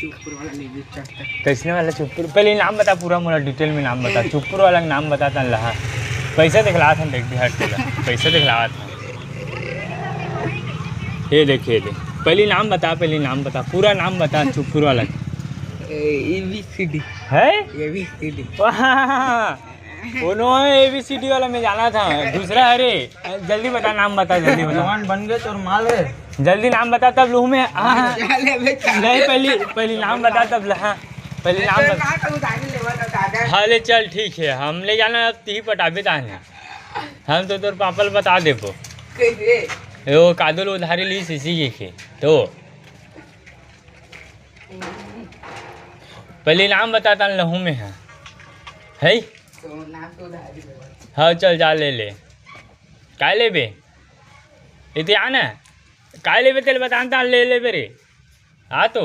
चुपपुर वाला नहीं बेचता। कैसने वाला चुपपुर? पहले नाम बता, पूरा मोरा डिटेल में नाम बता। चुपपुर वाला नाम बता था लहा पैसा दिखला था देख बिहार टोला पैसा दिखला था। ये देखिए देख, पहले नाम बता, पूरा नाम बता चुपपुर वाला। ABCD है ABCD। वो ABCD वाला में जाना था, दूसरा। अरे जल्दी बता, नाम बता, जल्दी बता। जवान बन गए तो माल है। जल्दी नाम बता तब लूँ मैं। नहीं, पहले नाम बता तब लहा। पहले नाम बता। हाँ ले चल ठीक है, हम ले जाना अब ती पटाबे ताने। हम तो तोर पापल बता देबो। वो कादुल उधारी ली इसी के तो पहले नाम बताता लहू में है हाँ चल जा ले काय लेबे इतिहान है काय लेबे तेल बताता ले रे। हाँ तो